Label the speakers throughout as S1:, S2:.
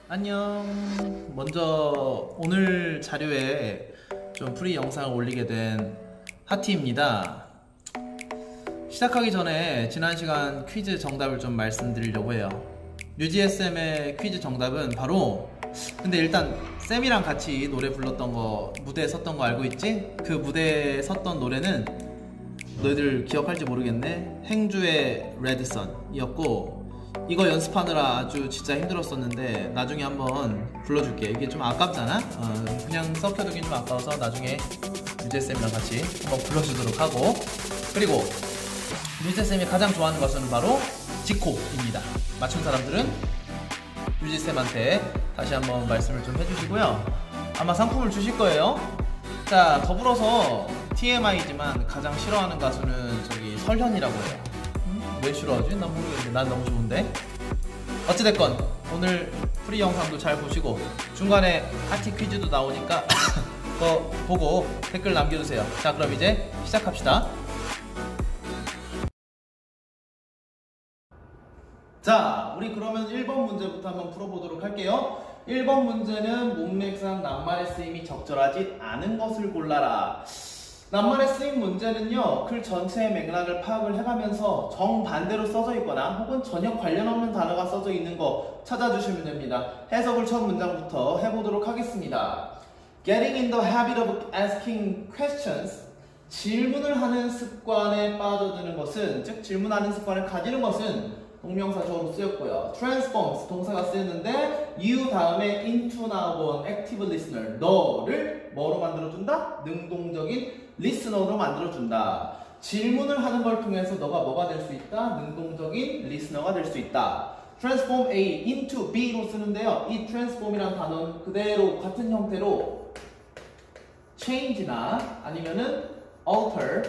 S1: 안녕. 먼저 오늘 자료에 좀 프리 영상을 올리게 된 하티입니다. 시작하기 전에 지난 시간 퀴즈 정답을 좀 말씀드리려고 해요. UGSM의 퀴즈 정답은 바로, 근데 일단 쌤이랑 같이 노래 불렀던 거, 무대에 섰던 거 알고 있지? 그 무대에 섰던 노래는 너희들 기억할지 모르겠네. 행주의 레드선이었고, 이거 연습하느라 아주 진짜 힘들었었는데 나중에 한번 불러줄게. 이게 좀 아깝잖아? 그냥 썩혀두긴 좀 아까워서 나중에 유재쌤이랑 같이 한번 불러주도록 하고, 그리고 유재쌤이 가장 좋아하는 가수는 바로 지코입니다. 맞춘 사람들은 유재쌤한테 다시 한번 말씀을 좀 해주시고요. 아마 상품을 주실 거예요. 자, 더불어서 TMI지만 가장 싫어하는 가수는 저기 설현이라고 해요. 왜 싫어하지? 난 모르겠는데 난 너무 좋은데. 어찌됐건 오늘 프리 영상도 잘 보시고 중간에 하티 퀴즈도 나오니까 그거 보고 댓글 남겨주세요. 자, 그럼 이제 시작합시다. 자, 우리 그러면 1번 문제부터 한번 풀어보도록 할게요. 1번 문제는 문맥상 낱말의 쓰임이 적절하지 않은 것을 골라라. 낱말의 쓰임 문제는요, 글 전체의 맥락을 파악을 해가면서 정반대로 써져 있거나 혹은 전혀 관련 없는 단어가 써져 있는 거 찾아주시면 됩니다. 해석을 첫 문장부터 해보도록 하겠습니다. Getting in the habit of asking questions, 질문을 하는 습관에 빠져드는 것은, 즉 질문하는 습관을 가지는 것은 동명사적으로 쓰였고요. Transforms 동사가 쓰였는데 you 다음에 into 나온 active listener, 너를 뭐로 만들어준다? 능동적인 listener로 만들어준다. 질문을 하는 걸 통해서 너가 뭐가 될 수 있다? 능동적인 listener가 될 수 있다. Transform A into B로 쓰는데요. 이 transform이라는 단어는 그대로 같은 형태로 change나 아니면은 alter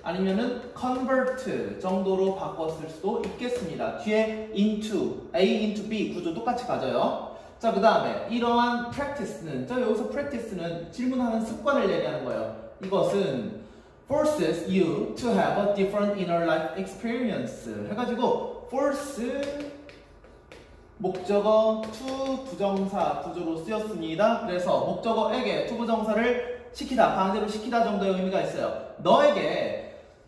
S1: 아니면은 convert 정도로 바꿨을 수도 있겠습니다. 뒤에 into, A into B 구조 똑같이 가져요. 자, 그 다음에 이러한 practice는, 자, 여기서 practice는 질문하는 습관을 얘기하는 거예요. 이것은 forces you to have a different inner life experience 해가지고 force 목적어 to 부정사 구조로 쓰였습니다. 그래서 목적어에게 to 부정사를 시키다, 강제로 시키다 정도의 의미가 있어요. 너에게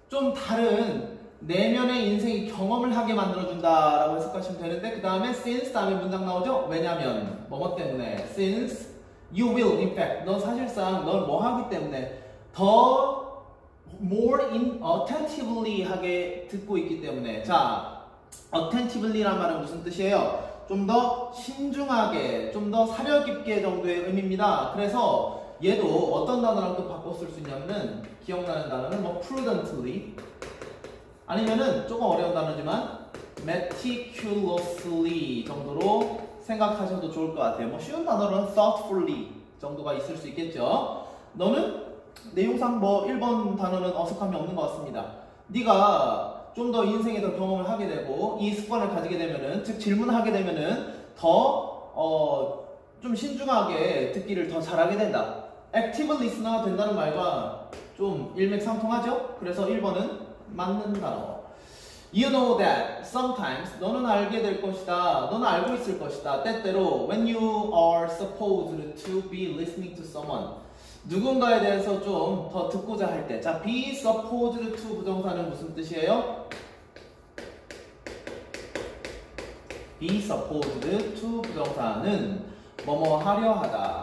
S1: 좀 다른 내면의 인생의 경험을 하게 만들어준다 라고 해석하시면 되는데, 그 다음에 since 다음에 문장 나오죠? 왜냐면 뭐뭐 때문에, since you will in fact, 너 사실상 넌 뭐 하기 때문에 더 more attentively 하게 듣고 있기 때문에. 자, attentively란 말은 무슨 뜻이에요? 좀 더 신중하게, 좀 더 사려 깊게 정도의 의미입니다. 그래서 얘도 어떤 단어랑 또 바꿔 쓸 수 있냐면은, 기억나는 단어는 뭐 prudently 아니면은 조금 어려운 단어지만 meticulously 정도로 생각하셔도 좋을 것 같아요. 뭐 쉬운 단어로는 thoughtfully 정도가 있을 수 있겠죠. 너는 내용상 뭐 1번 단어는 어색함이 없는 것 같습니다. 네가 좀 더 인생에 더 경험을 하게 되고 이 습관을 가지게 되면은, 즉 질문을 하게 되면은 더 좀 신중하게 듣기를 더 잘하게 된다. active listener가 된다는 말과 좀 일맥상통하죠? 그래서 1번은 맞는 단어. You know that sometimes, 너는 알게 될 것이다, 너는 알고 있을 것이다, 때때로 when you are supposed to be listening to someone, 누군가에 대해서 좀 더 듣고자 할 때. 자, be supposed to 부정사는 무슨 뜻이에요? be supposed to 부정사는 뭐뭐 하려 하다,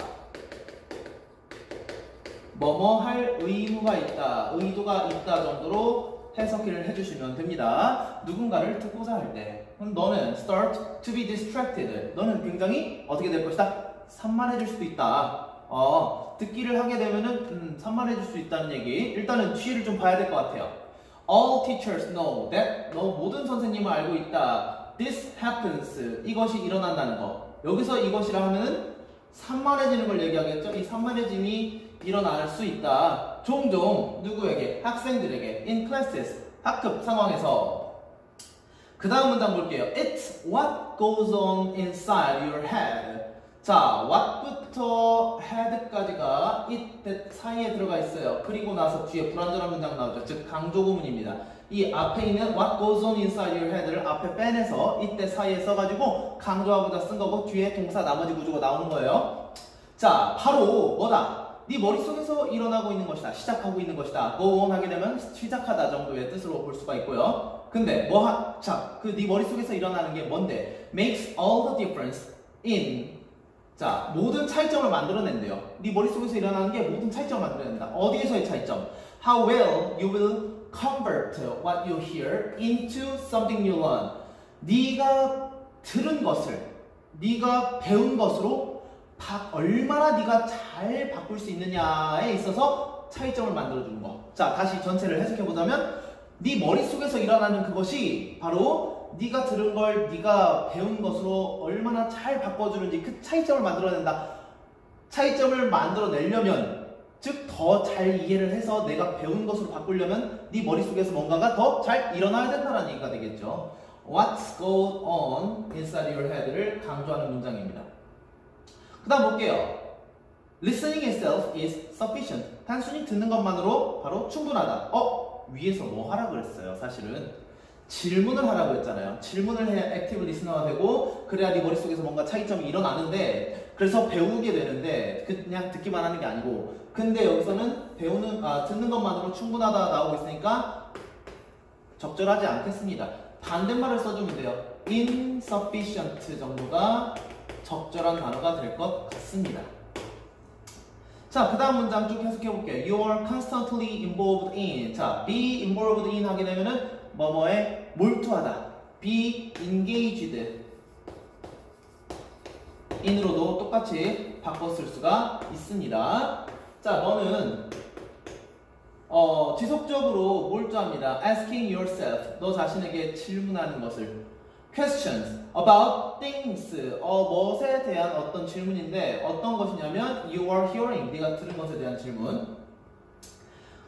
S1: 뭐뭐 할 의무가 있다, 의도가 있다 정도로 해석을 해주시면 됩니다. 누군가를 듣고자 할 때. 그럼 너는 start to be distracted, 너는 굉장히 어떻게 될 것이다? 산만해질 수도 있다. 듣기를 하게 되면은 산만해질 수 있다는 얘기. 일단은 뒤를 좀 봐야 될 것 같아요. All teachers know that, 너 모든 선생님은 알고 있다. This happens, 이것이 일어난다는 거. 여기서 이것이라 하면은 산만해지는 걸 얘기하겠죠. 이 산만해짐이 일어날 수 있다. 종종 누구에게? 학생들에게. in classes, 학급 상황에서. 그 다음 문장 볼게요. It's what goes on inside your head. 자, what부터 had까지가 it, that 사이에 들어가 있어요. 그리고 나서 뒤에 불완전한 문장 나오죠. 즉 강조 구문입니다. 이 앞에 있는 what goes on inside your head를 앞에 빼내서 it, that 사이에 써가지고 강조하고자 쓴 거고 뒤에 동사 나머지 구조가 나오는 거예요. 자, 바로 뭐다? 네 머릿속에서 일어나고 있는 것이다. 시작하고 있는 것이다. go on 하게 되면 시작하다 정도의 뜻으로 볼 수가 있고요. 근데 자, 그 네 머릿속에서 일어나는 게 뭔데? makes all the difference in 자, 모든 차이점을 만들어낸대요. 네 머릿속에서 일어나는 게 모든 차이점을 만들어낸다. 어디에서의 차이점? How well you will convert what you hear into something you learn. 네가 들은 것을, 네가 배운 것으로 얼마나 네가 잘 바꿀 수 있느냐에 있어서 차이점을 만들어주는 거. 자, 다시 전체를 해석해보자면 네 머릿속에서 일어나는 그것이 바로 네가 들은 걸 네가 배운 것으로 얼마나 잘 바꿔주는지 그 차이점을 만들어낸다. 차이점을 만들어내려면 즉 더 잘 이해를 해서 내가 배운 것으로 바꾸려면 네 머릿속에서 뭔가가 더 잘 일어나야 된다는 얘기가 되겠죠. What's going on inside your head를 강조하는 문장입니다. 그 다음 볼게요. Listening itself is sufficient. 단순히 듣는 것만으로 바로 충분하다. 위에서 뭐 하라 그랬어요. 사실은 질문을 하라고 했잖아요. 질문을 해야 액티브 리스너가 되고 그래야 네 머릿속에서 뭔가 차이점이 일어나는데 그래서 배우게 되는데 그냥 듣기만 하는 게 아니고 근데 여기서는 듣는 것만으로 충분하다 나오고 있으니까 적절하지 않겠습니다. 반대말을 써주면 돼요. insufficient 정도가 적절한 단어가 될 것 같습니다. 자, 그 다음 문장 쭉 해석해 볼게요. You are constantly involved in. 자, be involved in 하게 되면은 뭐뭐에 몰두하다. be engaged in으로도 똑같이 바꿔 쓸 수가 있습니다. 자, 너는 지속적으로 몰두합니다. asking yourself. 너 자신에게 질문하는 것을. questions about things. 무엇에 대한 어떤 질문인데 어떤 것이냐면 you are hearing. 네가 들은 것에 대한 질문.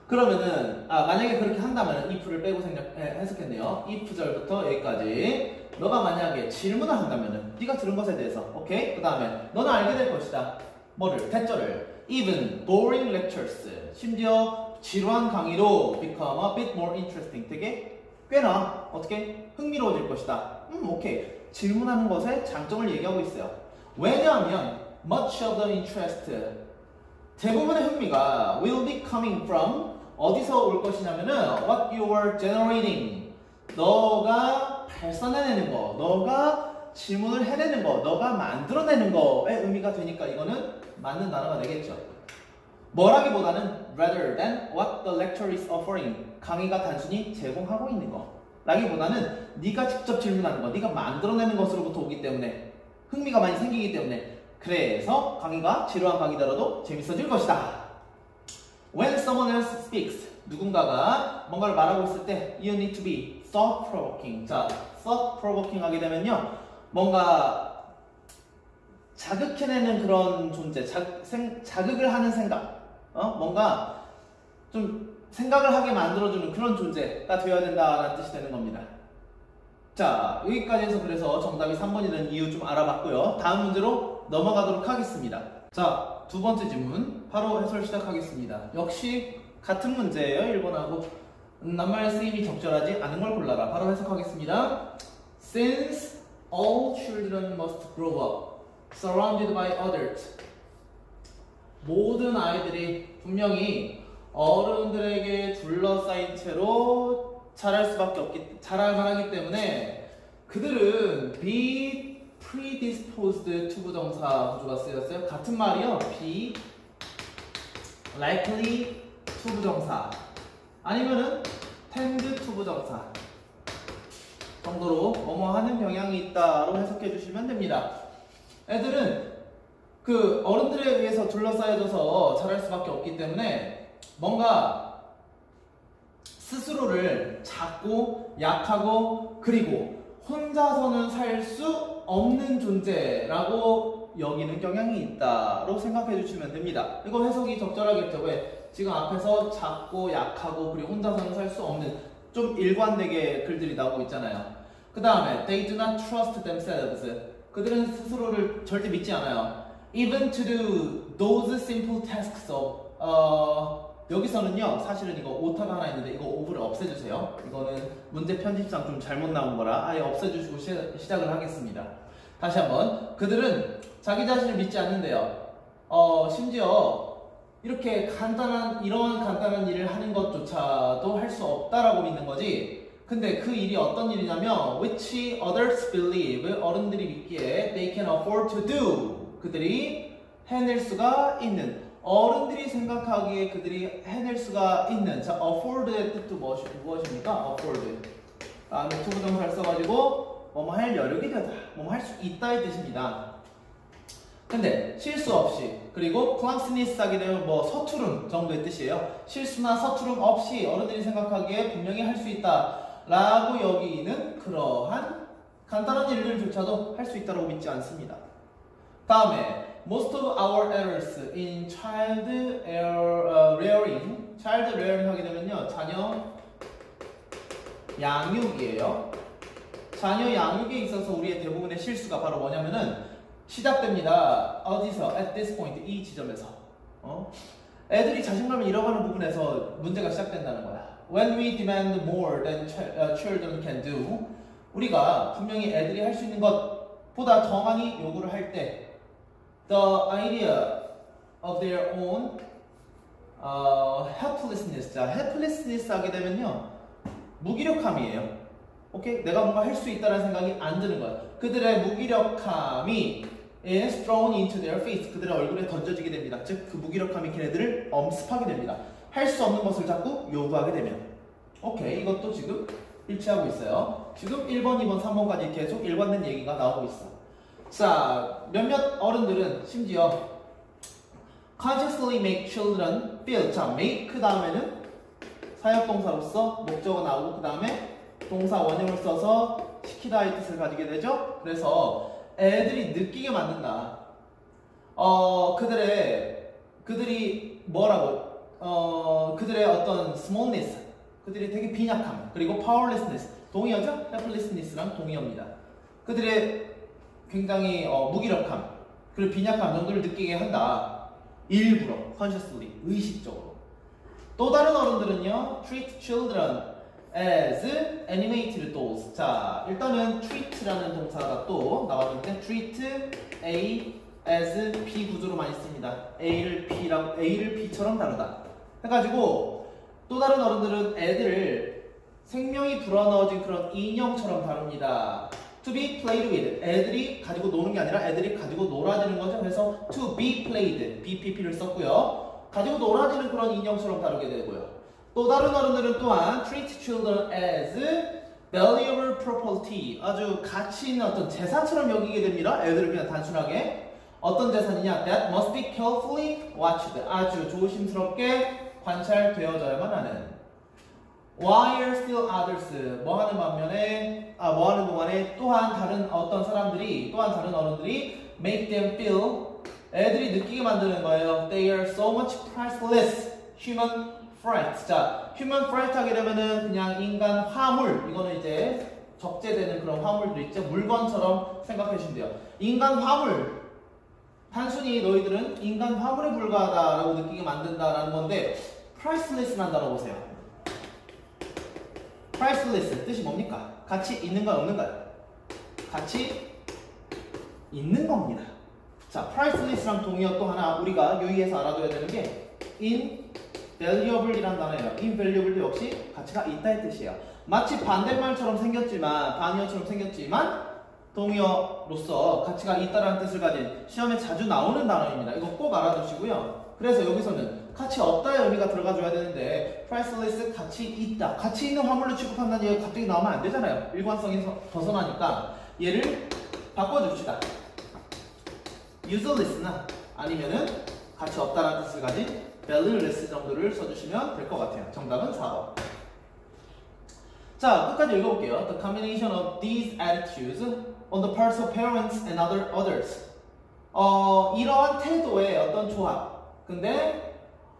S1: 그러면은 만약에 그렇게 한다면 if를 빼고 해석했네요. if 절부터 여기까지 너가 만약에 질문을 한다면은 네가 들은 것에 대해서 오케이? 그 다음에 너는 알게 될 것이다. 뭐를? 대절을 even boring lectures 심지어 지루한 강의로 become a bit more interesting 되게 꽤나 어떻게 흥미로워질 것이다. 오케이. 질문하는 것에 장점을 얘기하고 있어요. 왜냐하면 much of the interest 대부분의 흥미가 will be coming from 어디서 올 것이냐면은 what you are generating 너가 발산해내는 거 너가 질문을 해내는 거 너가 만들어내는 거에 의미가 되니까 이거는 맞는 단어가 되겠죠. 뭐라기보다는 rather than what the lecture is offering 강의가 단순히 제공하고 있는 거 라기보다는 네가 직접 질문하는 거 네가 만들어내는 것으로부터 오기 때문에 흥미가 많이 생기기 때문에 그래서 강의가 지루한 강의더라도 재밌어질 것이다. When someone else speaks 누군가가 뭔가를 말하고 있을 때 you need to be thought-provoking. 자, thought-provoking 하게 되면요 뭔가 자극해내는 그런 존재 자극을 하는 생각 뭔가 좀 생각을 하게 만들어주는 그런 존재가 되어야 된다는 뜻이 되는 겁니다. 자, 여기까지 해서 그래서 정답이 3번이라는 이유 좀 알아봤고요. 다음 문제로 넘어가도록 하겠습니다. 자, 두 번째 질문 바로 해설 시작하겠습니다. 역시 같은 문제예요. 1번하고 낱말 쓰임이 적절하지 않은 걸 골라라. 바로 해석하겠습니다. Since all children must grow up surrounded by adults 모든 아이들이 분명히 어른들에게 둘러싸인 채로 자랄만 하기 때문에 그들은 be predisposed to 부정사 구조가 쓰였어요. 같은 말이요. be likely to 부정사 아니면은 tend to 부정사 정도로 뭐뭐 하는 경향이 있다로 해석해 주시면 됩니다. 애들은 그 어른들에 의해서 둘러싸여져서 자랄 수밖에 없기 때문에 뭔가 스스로를 작고 약하고 그리고 혼자서는 살 수 없는 존재라고 여기는 경향이 있다로 생각해 주시면 됩니다. 이거 해석이 적절하겠죠. 왜? 지금 앞에서 작고 약하고 그리고 혼자서는 살 수 없는 좀 일관되게 글들이 나오고 있잖아요. 그 다음에 they do not trust themselves 그들은 스스로를 절대 믿지 않아요. Even to do those simple tasks of 여기서는요 사실은 이거 오타가 하나 있는데 이거 오브를 없애주세요. 이거는 문제 편집상 좀 잘못 나온 거라 아예 없애주시고 시작을 하겠습니다. 다시 한번 그들은 자기 자신을 믿지 않는데요. 심지어 이렇게 이러한 간단한 일을 하는 것조차도 할 수 없다라고 믿는 거지. 근데 그 일이 어떤 일이냐면 which others believe 어른들이 믿기에 they can afford to do 그들이 해낼 수가 있는 어른들이 생각하기에 그들이 해낼 수가 있는 자 afford의 뜻도 무엇입니까? afford 다음에 to 부정사를 써가지고 뭐뭐 할 여력이 되다 뭐뭐 할 수 있다의 뜻입니다. 근데 실수 없이 그리고 clumsiness 하게 되면 뭐 서투름 정도의 뜻이에요. 실수나 서투름 없이 어른들이 생각하기에 분명히 할 수 있다 라고 여기는 그러한 간단한 일들조차도 할 수 있다고 믿지 않습니다. 다음에 most of our errors in child rearing child rearing 하게 되면요 자녀 양육이에요. 자녀 양육에 있어서 우리의 대부분의 실수가 바로 뭐냐면은 시작됩니다. 어디서? At this point 이 지점에서 애들이 자신감을 잃어가는 부분에서 문제가 시작된다는 거야. When we demand more than children can do 우리가 분명히 애들이 할 수 있는 것보다 더 많이 요구를 할 때 the idea of their own helplessness 자, helplessness 하게 되면요 무기력함이에요. 오케이? 내가 뭔가 할 수 있다는 생각이 안 드는 거야. 그들의 무기력함이 is thrown into their face 그들의 얼굴에 던져지게 됩니다. 즉 그 무기력함이 걔네들을 엄습하게 됩니다. 할 수 없는 것을 자꾸 요구하게 되면 오케이 이것도 지금 일치하고 있어요. 지금 1번, 2번, 3번까지 계속 일관된 얘기가 나오고 있어. 자 몇몇 어른들은 심지어 consciously make children feel 자 make 그 다음에는 사역동사로서 목적어 나오고 그 다음에 동사 원형을 써서 시키다의 뜻을 가지게 되죠. 그래서 애들이 느끼게 만든다. 그들이 뭐라고? 그들의 어떤 smallness, 그들이 되게 빈약함, 그리고 powerlessness, 동의어죠? helplessness랑 동의어입니다. 그들의 굉장히 무기력함, 그리고 빈약함 정도를 느끼게 한다. 일부러, consciously, 의식적으로. 또 다른 어른들은요, treat children as animated dolls. 자, 일단은 treat라는 동사가 또 나왔는데 treat A as B 구조로 많이 씁니다. A를 B처럼 다루다. 해가지고 또 다른 어른들은 애들을 생명이 불어넣어진 그런 인형처럼 다룹니다. To be played with. 애들이 가지고 노는 게 아니라 애들이 가지고 놀아지는 거죠. 그래서 to be played, BPP를 썼고요. 가지고 놀아지는 그런 인형처럼 다루게 되고요. 또 다른 어른들은 또한 treat children as valuable property. 아주 가치 있는 어떤 재산처럼 여기게 됩니다. 애들을 그냥 단순하게 어떤 재산이냐? That must be carefully watched. 아주 조심스럽게 관찰되어져야만 하는. While still others. 뭐 하는 동안에 또한 다른 어른들이 make them feel 애들이 느끼게 만드는 거예요. They are so much priceless human fright. 자, human fright 하게 되면은 그냥 인간 화물. 이거는 이제 적재되는 그런 화물들 있죠. 물건처럼 생각해 주시면 돼요. 인간 화물. 단순히 너희들은 인간 화물에 불과하다라고 느끼게 만든다라는 건데 priceless라는 단어 보세요. priceless 뜻이 뭡니까? 가치 있는가요? 없는가요? 가치 있는 겁니다. 자, priceless랑 동의어 또 하나 우리가 유의해서 알아둬야 되는 게 invaluable이라는 단어예요. invaluable도 역시 가치가 있다의 뜻이에요. 마치 반대말처럼 반의어처럼 생겼지만 동의어로서 가치가 있다라는 뜻을 가진 시험에 자주 나오는 단어입니다. 이거 꼭 알아두시고요. 그래서 여기서는 가치 없다의 의미가 들어가줘야 되는데 priceless 가치 있다. 가치 있는 화물로 취급한다는 얘기가 갑자기 나오면 안 되잖아요. 일관성에서 벗어나니까 얘를 바꿔줍시다. useless나 아니면은 가치 없다라는 뜻을 가진 valueless 정도를 써주시면 될 것 같아요. 정답은 4번. 자, 끝까지 읽어볼게요. The combination of these attitudes on the parts of parents and others. 이러한 태도의 어떤 조합. 근데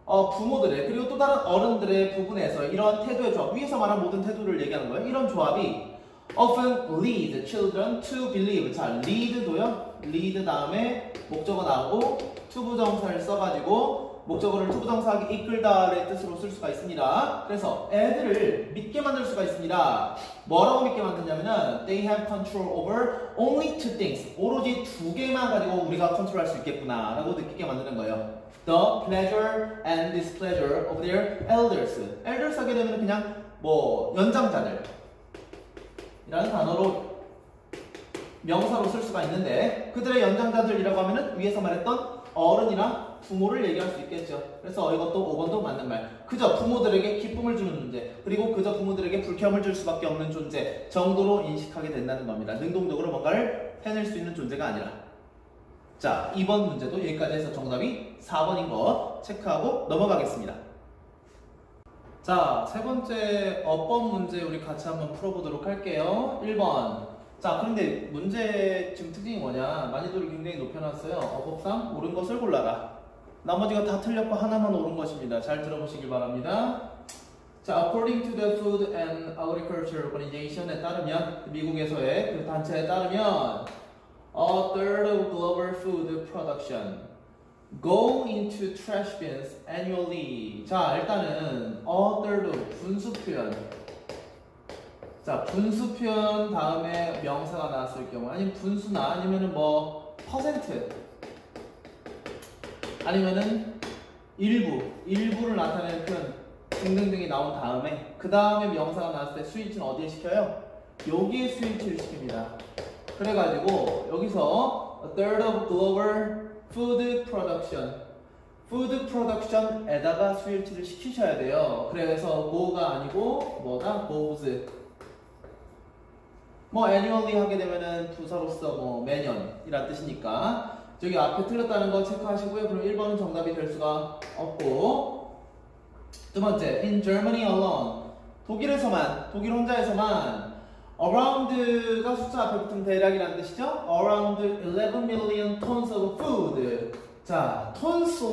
S1: 부모들의 그리고 또 다른 어른들의 부분에서 이러한 태도의 조합. 위에서 말한 모든 태도를 얘기하는 거예요. 이런 조합이 often lead children to believe. 자, lead도요. lead 다음에 목적어 나오고 투부정사를 써가지고 목적어를 투부정사하기 이끌다의 뜻으로 쓸 수가 있습니다. 그래서 애들을 믿게 만들 수가 있습니다. 뭐라고 믿게 만드냐면은 they have control over only two things. 오로지 두 개만 가지고 우리가 컨트롤할 수 있겠구나 라고 느끼게 만드는 거예요. The pleasure and displeasure of their elders. elders 하게 되면 그냥 뭐 연장자들 이라는 단어로 명사로 쓸 수가 있는데 그들의 연장자들이라고 하면은 위에서 말했던 어른이랑 부모를 얘기할 수 있겠죠. 그래서 이것도 5번도 맞는 말. 그저 부모들에게 기쁨을 주는 존재, 그리고 그저 부모들에게 불쾌함을 줄 수밖에 없는 존재 정도로 인식하게 된다는 겁니다. 능동적으로 뭔가를 해낼 수 있는 존재가 아니라. 자, 2번 문제도 여기까지 해서 정답이 4번인 거 체크하고 넘어가겠습니다. 자, 세 번째 어법 문제 우리 같이 한번 풀어보도록 할게요. 1번. 자, 그런데 문제 지금 특징이 뭐냐? 난이도를 굉장히 높여놨어요. 어법상 옳은 것을 골라라. 나머지가 다 틀렸고 하나만 옳은 것입니다. 잘 들어보시길 바랍니다. 자, according to the Food and Agriculture Organization에 따르면, 미국에서의 그 단체에 따르면 a third of global food production go into trash bins annually. 자, 일단은 a third of 분수 표현. 자, 분수 표현 다음에 명사가 나왔을 경우, 아니면 분수나 아니면은 뭐 퍼센트, 아니면은 일부를 나타내는 표현 등등등이 나온 다음에 그 다음에 명사가 나왔을 때 스위치는 어디에 시켜요? 여기에 스위치를 시킵니다. 그래가지고 여기서 a third of global food production, food production에다가 스위치를 시키셔야 돼요. 그래서 go가 아니고 뭐다? goes. 뭐 annually 하게 되면은 부사로서 뭐 매년이란 뜻이니까 저기 앞에 틀렸다는 거 체크하시고요. 그럼 1번은 정답이 될 수가 없고, 두 번째, in Germany alone. 독일에서만, 독일 혼자에서만 around가 숫자 앞에 붙으면 대략이라는 뜻이죠. around 11 million tons of food. 자, tons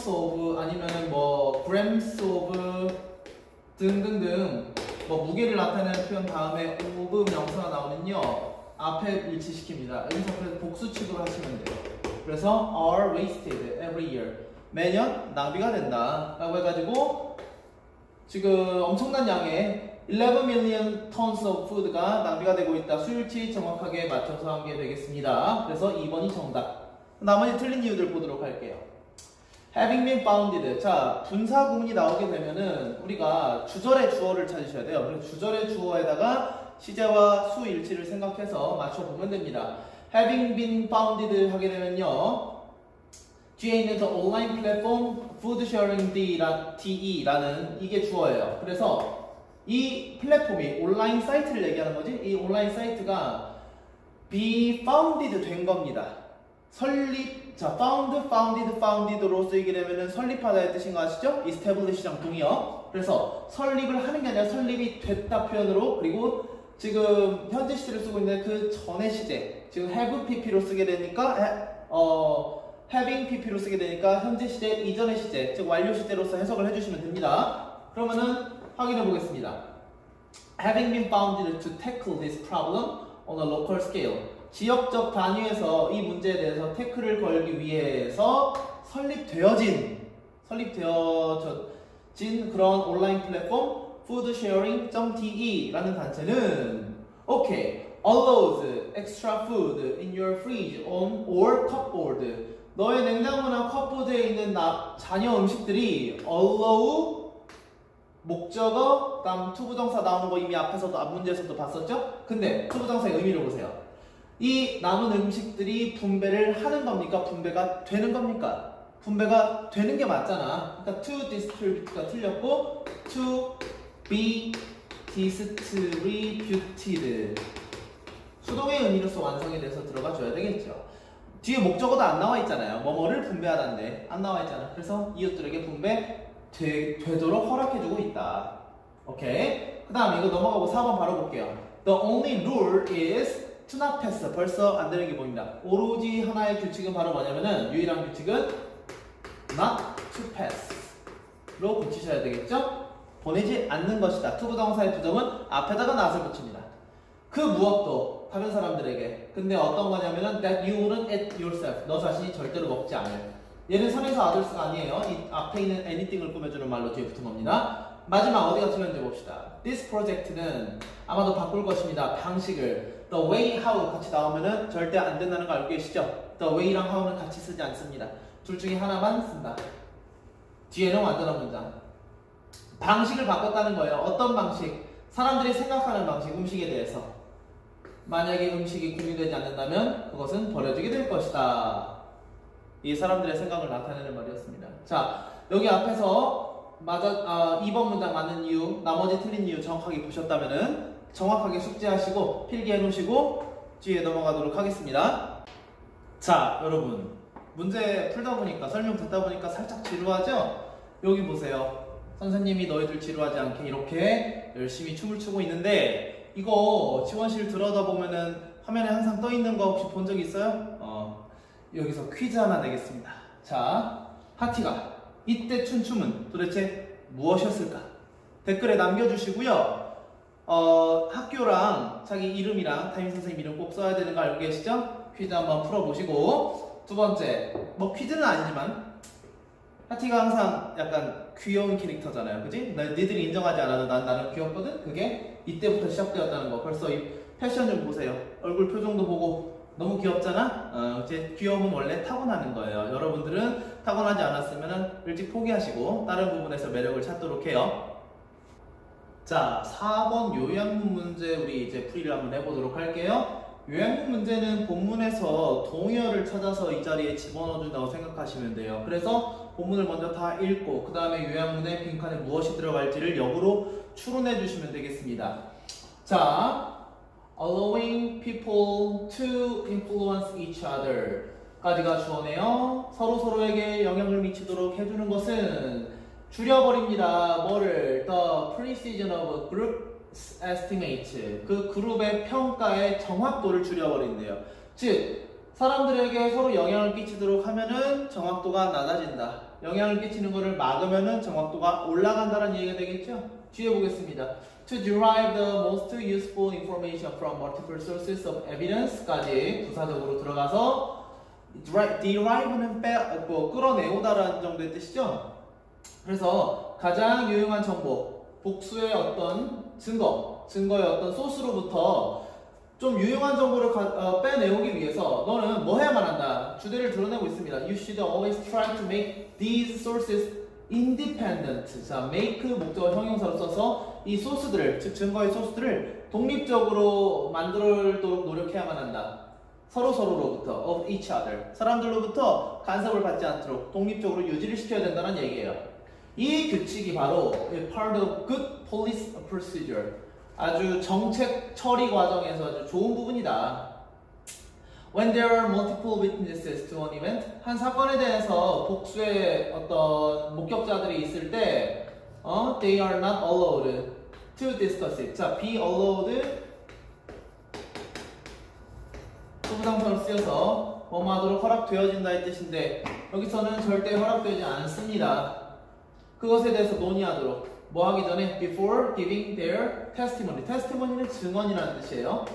S1: of 아니면은 뭐 grams of 등등등 뭐 무게를 나타내는 표현 다음에 of 명사가 나오면요 앞에 일치시킵니다. 여기서 그래서 복수칙으로 하시면 돼요. 그래서 are wasted every year. 매년 낭비가 된다 라고 해가지고 지금 엄청난 양의 11 million tons of food가 낭비가 되고 있다. 수일치 정확하게 맞춰서 한 게 되겠습니다. 그래서 2번이 정답. 나머지 틀린 이유들 보도록 할게요. having been founded. 자, 분사 구문이 나오게 되면은 우리가 주절의 주어를 찾으셔야 돼요. 그래서 주절의 주어에다가 시제와 수 일치를 생각해서 맞춰보면 됩니다. having been founded 하게 되면요 뒤에 있는 the online platform food sharing DE라는 이게 주어예요. 그래서 이 플랫폼이 온라인 사이트를 얘기하는 거지, 이 온라인 사이트가 be founded 된 겁니다. 자, founded로 쓰이게 되면은 설립하다의 뜻인 거 아시죠? establish랑 동의어. 그래서 설립을 하는 게 아니라 설립이 됐다 표현으로, 그리고 지금 현재 시제를 쓰고 있는데 그 전의 시제, 지금 have pp로 쓰게 되니까 having pp로 쓰게 되니까 현재 시제, 이전의 시제, 즉 완료 시제로서 해석을 해주시면 됩니다. 그러면은 확인해 보겠습니다. Having been founded to tackle this problem on a local scale. 지역적 단위에서 이 문제에 대해서 태클을 걸기 위해서 설립되어진 그런 온라인 플랫폼 foodsharing.de 라는 단체는 오케이, allows extra food in your fridge on or cupboard. 너의 냉장고나 컵보드에 있는 잔여 음식들이 allow 목적어, 다음 투부정사 나오는 거 이미 앞에서도 앞 문제에서도 봤었죠? 근데 투부정사의 의미를 보세요. 이 남은 음식들이 분배를 하는 겁니까? 분배가 되는 겁니까? 분배가 되는 게 맞잖아. 그러니까 to distribute가 틀렸고 to be distributed. 수동의 의미로서 완성이 돼서 들어가 줘야 되겠죠. 뒤에 목적어도 안 나와 있잖아요. 뭐뭐를 분배하다는데 안 나와 있잖아. 그래서 이웃들에게 되도록 허락해주고 있다. 오케이. 그 다음에 이거 넘어가고 4번 바로 볼게요. The only rule is to not pass. 벌써 안 되는 게 보입니다. 오로지 하나의 규칙은 바로 뭐냐면은 유일한 규칙은 not to pass 로 붙이셔야 되겠죠? 보내지 않는 것이다. 투부정사의 부정은 앞에다가 not을 붙입니다. 그 무엇도 다른 사람들에게. 근데 어떤 거냐면은 that you wouldn't eat yourself. 너 자신이 절대로 먹지 않을. 얘는 선에서 others가 아니에요. 이 앞에 있는 anything을 꾸며주는 말로 뒤에 붙은 겁니다. 마지막 어디가 틀렸는지 봅시다. This project는 아마도 바꿀 것입니다. 방식을 the way, how 같이 나오면은 절대 안 된다는 거 알고 계시죠? the way랑 how는 같이 쓰지 않습니다. 둘 중에 하나만 쓴다. 뒤에는 완전한 문장. 방식을 바꿨다는 거예요. 어떤 방식? 사람들이 생각하는 방식, 음식에 대해서. 만약에 음식이 공유되지 않는다면 그것은 버려지게 될 것이다. 이 사람들의 생각을 나타내는 말이었습니다. 자, 여기 앞에서 2번 문장 맞는 이유, 나머지 틀린 이유 정확하게 보셨다면은 정확하게 숙지하시고 필기해 놓으시고 뒤에 넘어가도록 하겠습니다. 자, 여러분 문제 풀다 보니까 설명 듣다 보니까 살짝 지루하죠? 여기 보세요. 선생님이 너희들 지루하지 않게 이렇게 열심히 춤을 추고 있는데 이거 지원실 들여다보면은 화면에 항상 떠 있는 거 혹시 본 적 있어요? 여기서 퀴즈 하나 내겠습니다. 자, 하티가 이때 춘 춤은 도대체 무엇이었을까? 댓글에 남겨주시고요. 학교랑 자기 이름이랑 담임선생님 이름 꼭 써야 되는 거 알고 계시죠? 퀴즈 한번 풀어보시고 두 번째, 뭐 퀴즈는 아니지만 하티가 항상 약간 귀여운 캐릭터잖아요. 그지? 니들이 인정하지 않아도 나는 귀엽거든? 그게 이때부터 시작되었다는 거. 벌써 이 패션 좀 보세요. 얼굴 표정도 보고 너무 귀엽잖아? 이제 귀여움은 원래 타고나는 거예요. 여러분들은 타고나지 않았으면 일찍 포기하시고 다른 부분에서 매력을 찾도록 해요. 자, 4번 요양문 문제 우리 이제 풀이를 한번 해보도록 할게요. 요양문 문제는 본문에서 동의어를 찾아서 이 자리에 집어넣어준다고 생각하시면 돼요. 그래서 본문을 먼저 다 읽고 그 다음에 요양문의 빈칸에 무엇이 들어갈지를 역으로 추론해 주시면 되겠습니다. 자, allowing people to influence each other 까지가 주어네요. 서로에게 영향을 미치도록 해주는 것은 줄여버립니다. 뭐를? The precision of group estimate. 그 그룹의 평가의 정확도를 줄여버린대요. 즉, 사람들에게 서로 영향을 끼치도록 하면은 정확도가 낮아진다. 영향을 끼치는 것을 막으면은 정확도가 올라간다는 얘기가 되겠죠? 뒤에 보겠습니다. To derive the most useful information from multiple sources of evidence까지 부사적으로 들어가서 derive는 끌어내오다라는 정도의 뜻이죠? 그래서 가장 유용한 정보, 복수의 어떤 증거의 어떤 소스로부터 좀 유용한 정보를 빼내오기 위해서 너는 뭐 해야만 한다? 주제를 드러내고 있습니다. You should always try to make these sources independent. 자, make 목적어 형용사로 써서 이 소스들을, 즉 증거의 소스들을 독립적으로 만들도록 노력해야만 한다. 서로로부터 of each other. 사람들로부터 간섭을 받지 않도록 독립적으로 유지를 시켜야 된다는 얘기예요. 이 규칙이 바로 part of good police procedure. 아주 정책 처리 과정에서 아주 좋은 부분이다. When there are multiple witnesses to an event, 한 사건에 대해서 복수의 어떤 목격자들이 있을 때, they are not allowed to discuss it. 자, be allowed 부부상사로 쓰여서 뭐하도록 허락되어진다의 뜻인데 여기서는 절대 허락되지 않습니다. 그것에 대해서 논의하도록. 뭐 하기 전에? Before giving their testimony. testimony는 증언이라는 뜻이에요.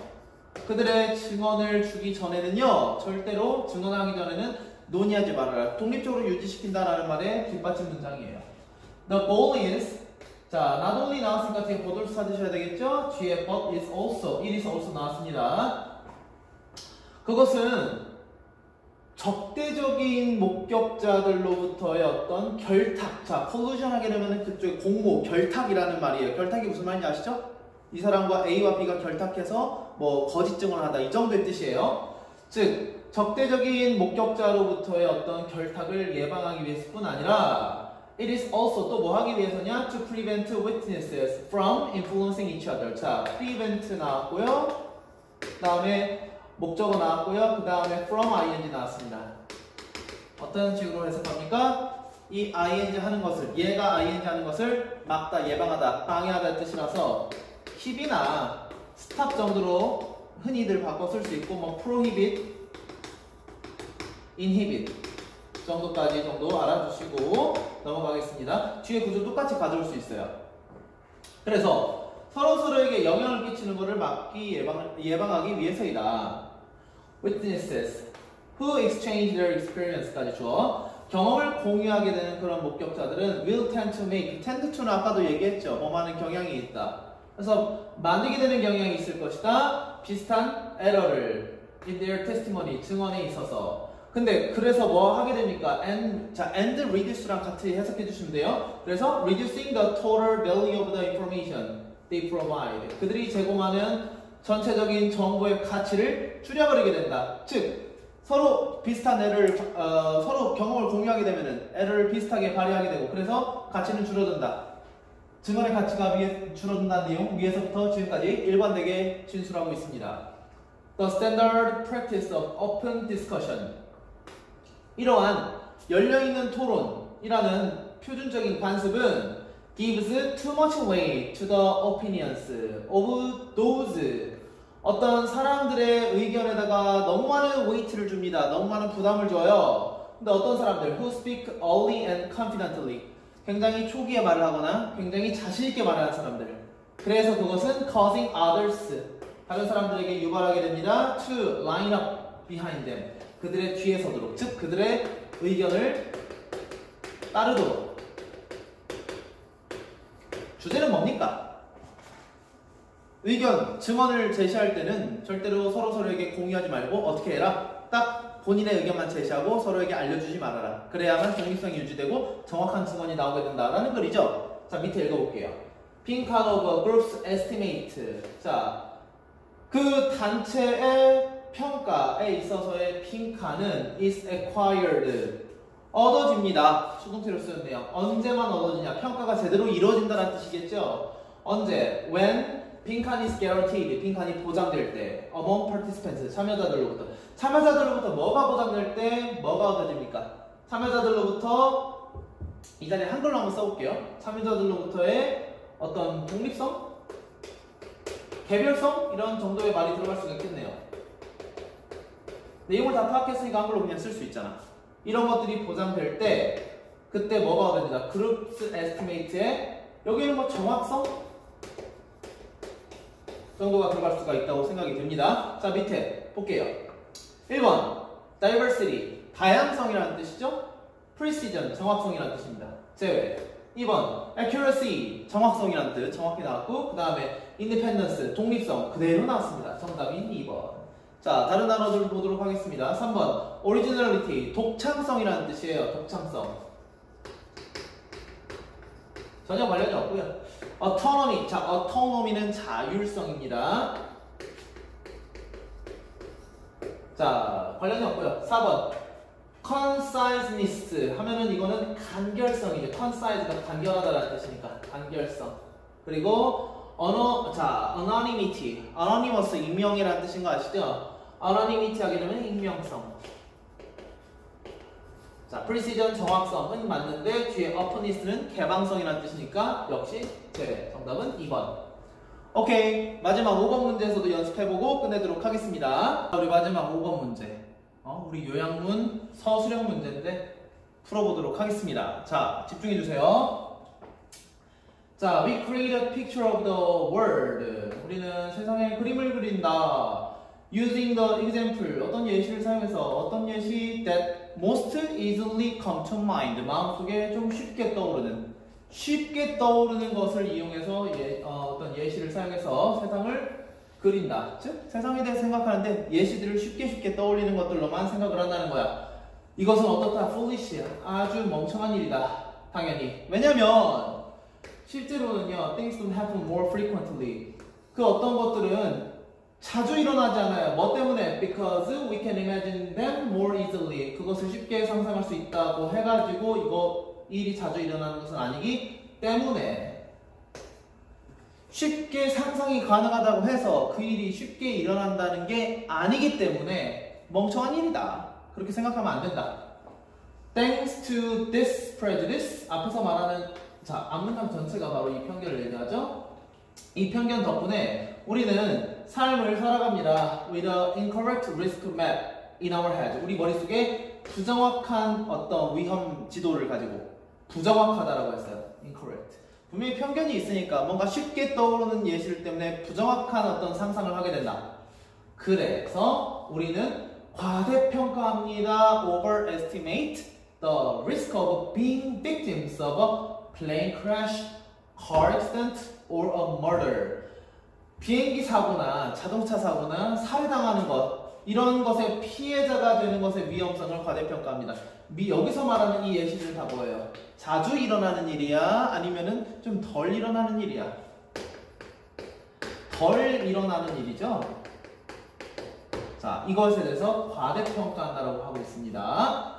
S1: 그들의 증언을 주기 전에는요, 절대로 증언하기 전에는 논의하지 말아라. 독립적으로 유지시킨다라는 말의 뒷받침 문장이에요. The goal is, 자, not only 나왔으니까 뒤에 보도를 찾으셔야 되겠죠? 뒤에 but is also, it is also 나왔습니다. 그것은 적대적인 목격자들로부터의 어떤 결탁. 자, 콜루전 하게 되면 그쪽에 공모, 결탁이라는 말이에요. 결탁이 무슨 말인지 아시죠? 이 사람과 A와 B가 결탁해서 뭐 거짓 증언을 하다 이 정도의 뜻이에요. 즉, 적대적인 목격자로부터의 어떤 결탁을 예방하기 위해서뿐 아니라 it is also 또 뭐 하기 위해서냐? To prevent witnesses from influencing each other. 자, prevent 나왔고요. 그 다음에 목적어 나왔고요. 그 다음에 from ing 나왔습니다. 어떤 식으로 해석합니까? 이 ing 하는 것을, 얘가 ing 하는 것을 막다, 예방하다, 방해하다는 뜻이라서 keep이나 stop 정도로 흔히들 바꿔 쓸 수 있고, 뭐 prohibit, inhibit 정도 알아주시고 넘어가겠습니다. 뒤에 구조 똑같이 가져올 수 있어요. 그래서 서로서로에게 영향을 끼치는 것을 예방하기 위해서이다. Witnesses who exchange their experience까지 주어 경험을 공유하게 되는 그런 목격자들은 will tend to make, tend to는 아까도 얘기했죠. 범하는 경향이 있다. 그래서 만들게 되는 경향이 있을 것이다. 비슷한 에러를 in their testimony, 증언에 있어서. 근데 그래서 뭐 하게 됩니까? and reduce랑 같이 해석해 주시면 돼요. 그래서 reducing the total value of the information they provide. 그들이 제공하는 전체적인 정보의 가치를 줄여버리게 된다. 즉 서로 비슷한 서로 경험을 공유하게 되면은 에러를 비슷하게 발휘하게 되고 그래서 가치는 줄어든다. 증언의 가치가 줄어든다는 내용 위에서부터 지금까지 일관되게 진술하고 있습니다. The standard practice of open discussion. 이러한 열려있는 토론이라는 표준적인 관습은 gives too much weight to the opinions of those 어떤 사람들의 의견에다가 너무 많은 웨이트를 줍니다. 너무 많은 부담을 줘요. 근데 어떤 사람들 who speak early and confidently 굉장히 초기에 말을 하거나 굉장히 자신있게 말하는 사람들 그래서 그것은 causing others 다른 사람들에게 유발하게 됩니다. to line up behind them 그들의 뒤에 서도록 즉 그들의 의견을 따르도록 주제는 뭡니까? 의견, 증언을 제시할 때는 절대로 서로에게 공유하지 말고 어떻게 해라? 딱 본인의 의견만 제시하고 서로에게 알려주지 말아라. 그래야만 독립성이 유지되고 정확한 증언이 나오게 된다라는 글이죠. 자, 밑에 읽어볼게요. Being part of a group's estimate. 자, 그 단체의 평가에 있어서의 빈칸은 is acquired. 얻어집니다. 수동태로 쓰였네요. 언제만 얻어지냐? 평가가 제대로 이루어진다는 뜻이겠죠. 언제? When 빈칸 is guaranteed. 빈칸이 보장될 때. Among participants. 참여자들로부터 뭐가 보장될 때 뭐가 얻어집니까? 참여자들로부터 이 자리에 한글로 한번 써볼게요. 참여자들로부터의 어떤 독립성? 개별성? 이런 정도의 말이 들어갈 수가 있겠네요. 내용을 다 파악했으니까 한글로 그냥 쓸 수 있잖아. 이런 것들이 보장될 때 그때 뭐가 얻어집니다. Group's estimate에 여기는 뭐 정확성? 정도가 들어갈 수가 있다고 생각이 듭니다. 자, 밑에 볼게요. 1번 diversity, 다양성이라는 뜻이죠. precision, 정확성이라는 뜻입니다. 제외. 2번 accuracy, 정확성이라는 뜻, 정확히 나왔고 그 다음에 independence, 독립성, 그대로 나왔습니다. 정답인 2번. 자, 다른 단어들 보도록 하겠습니다. 3번 originality, 독창성이라는 뜻이에요. 독창성. 전혀 관련이 없고요. autonomy, 자, autonomy는 자율성입니다. 자, 관련이 없고요. 4번 conciseness 하면은 이거는 간결성이죠. concise가 간결하다라는 뜻이니까 간결성. 그리고 anonymity, anonymous, 익명이라는 뜻인 거 아시죠? anonymity 하게 되면 익명성. 자, precision, 정확성은 맞는데 뒤에 openness는 개방성이라는 뜻이니까 역시 제외. 정답은 2번. 오케이, 마지막 5번 문제에서도 연습해보고 끝내도록 하겠습니다. 우리 마지막 5번 문제. 우리 요양문 서술형 문제인데 풀어보도록 하겠습니다. 자, 집중해주세요. 자, we create a picture of the world. 우리는 세상에 그림을 그린다. Using the example, 어떤 예시를 사용해서 어떤 예시 that most easily come to mind, 마음속에 좀 쉽게 떠오르는 것을 이용해서 어떤 예시를 사용해서 세상을 그린다. 즉, 세상에 대해 생각하는데 예시들을 쉽게 떠올리는 것들로만 생각을 한다는 거야. 이것은 어떻다? foolish, 아주 멍청한 일이다. 당연히. 왜냐면 실제로는요, things don't happen more frequently. 그 어떤 것들은 자주 일어나지 않아요. 뭐 때문에? Because we can imagine them more easily. 그것을 쉽게 상상할 수 있다고 해가지고 일이 자주 일어나는 것은 아니기 때문에 쉽게 상상이 가능하다고 해서 그 일이 쉽게 일어난다는 게 아니기 때문에 멍청한 일이다. 그렇게 생각하면 안 된다. Thanks to this prejudice. 앞에서 말하는 앞문장 전체가 바로 이 편견을 얘기하죠. 이 편견 덕분에 우리는 삶을 살아갑니다. With an incorrect risk map in our head. 우리 머릿속에 부정확한 어떤 위험 지도를 가지고 부정확하다라고 했어요. incorrect. 분명히 편견이 있으니까 뭔가 쉽게 떠오르는 예시들 때문에 부정확한 어떤 상상을 하게 된다. 그래서 우리는 과대평가합니다. Overestimate the risk of being victims of a plane crash, car accident, or a murder. 비행기 사고나 자동차 사고나 살해당하는 것, 이런 것의 피해자가 되는 것의 위험성을 과대평가합니다. 여기서 말하는 이 예시들은 다 뭐예요? 자주 일어나는 일이야? 아니면은 좀 덜 일어나는 일이야? 덜 일어나는 일이죠? 자, 이것에 대해서 과대평가한다라고 하고 있습니다.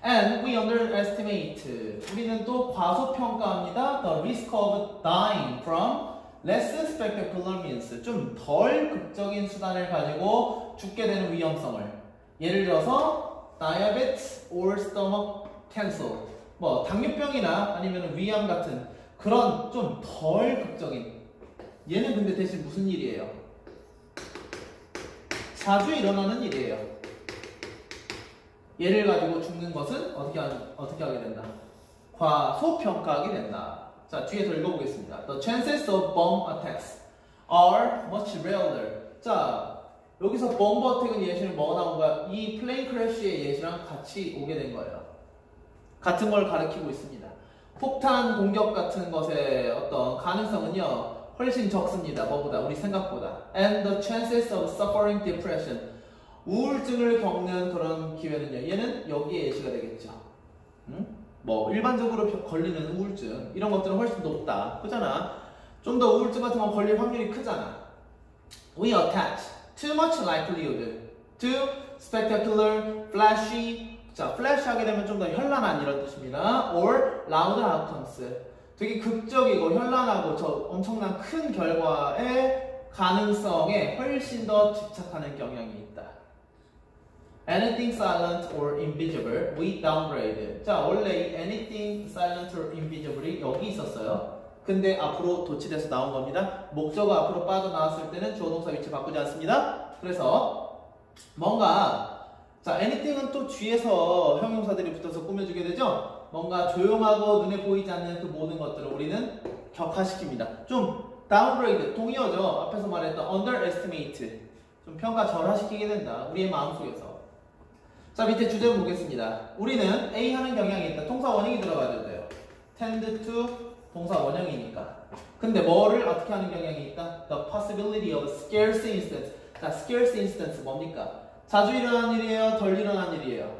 S1: And we underestimate. 우리는 또 과소평가합니다. The risk of dying from less spectacular means. 좀 덜 극적인 수단을 가지고 죽게 되는 위험성을. 예를 들어서 diabetes or stomach cancer. 뭐 당뇨병이나 아니면 위암 같은 그런 좀 덜 극적인. 얘는 근데 대신 무슨 일이에요? 자주 일어나는 일이에요. 얘를 가지고 죽는 것은 어떻게 하게 된다? 과소평가하게 된다. 자, 뒤에 더 읽어보겠습니다. The chances of bomb attacks are much rarer. 자, 여기서 bomb attack은 예시는 뭐가 나온 거야? 이 플레인 크래쉬의 예시랑 같이 오게 된 거예요. 같은 걸 가리키고 있습니다. 폭탄 공격 같은 것의 어떤 가능성은요, 훨씬 적습니다. 뭐보다? 우리 생각보다. And the chances of suffering depression. 우울증을 겪는 그런 기회는요. 얘는 여기에 예시가 되겠죠. 뭐 일반적으로 걸리는 우울증 이런 것들은 훨씬 높다. 그잖아. 좀 더 우울증 같은 건 걸릴 확률이 크잖아. We attach too much likelihood to spectacular, flashy. 자, flash하게 되면 좀 더 현란한 이런 뜻입니다. Or loud outcomes. 되게 극적이고 현란하고 저 엄청난 큰 결과의 가능성에 훨씬 더 집착하는 경향이 있다. Anything silent or invisible, we downgrade. 자, 원래 이 anything silent or invisible이 여기 있었어요. 근데 앞으로 도치돼서 나온 겁니다. 목적어 앞으로 빠져나왔을 때는 주어 동사 위치 바꾸지 않습니다. 그래서 뭔가 자, anything은 또 뒤에서 형용사들이 붙어서 꾸며주게 되죠. 뭔가 조용하고 눈에 보이지 않는 그 모든 것들을 우리는 격화시킵니다. 좀 downgrade, 동의어죠. 앞에서 말했던 underestimate, 좀 평가절하시키게 된다. 우리의 마음속에서. 자, 밑에 주제를 보겠습니다. 우리는 A 하는 경향이 있다. 동사 원형이 들어가야 돼요. tend to 동사 원형이니까. 근데 뭐를 어떻게 하는 경향이 있다? The possibility of scarce instance. 자, scarce instance 뭡니까? 자주 일어나는 일이에요? 덜 일어나는 일이에요?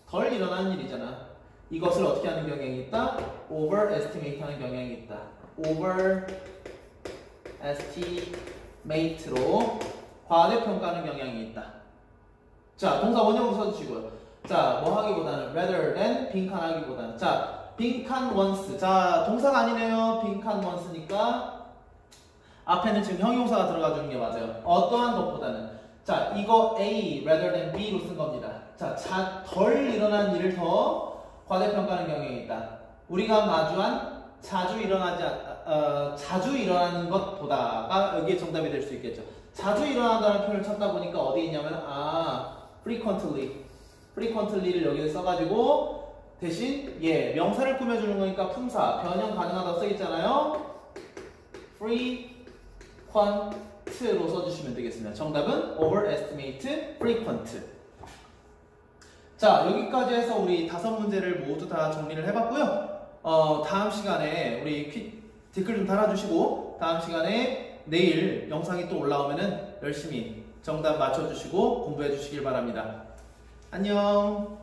S1: 덜 일어나는 일이잖아. 이것을 어떻게 하는 경향이 있다? overestimate 하는 경향이 있다. overestimate로 과대평가하는 경향이 있다. 자, 동사 원형으로 써주시고요. 자, 뭐 하기보다는 rather than 빈칸 하기보다는. 자, 빈칸 once. 자, 동사가 아니네요. 빈칸 once니까 앞에는 지금 형용사가 들어가 주는 게 맞아요. 어떠한 것보다는. 자, 이거 A rather than B로 쓴 겁니다. 자, 덜 일어난 일을 더 과대평가하는 경향이 있다. 우리가 마주한 자주 일어나는 것보다가 여기에 정답이 될 수 있겠죠. 자주 일어난다는 표현을 찾다 보니까 어디 있냐면 frequently를 여기에 써가지고 대신 명사를 꾸며주는 거니까 품사 변형 가능하다고 써있잖아요. frequent로 써주시면 되겠습니다. 정답은 overestimate, frequent. 자, 여기까지 해서 우리 5문제를 모두 다 정리를 해봤고요. 다음 시간에 우리 댓글 좀 달아주시고 다음 시간에 내일 영상이 또 올라오면은 열심히 정답 맞춰주시고 공부해 주시길 바랍니다. 안녕.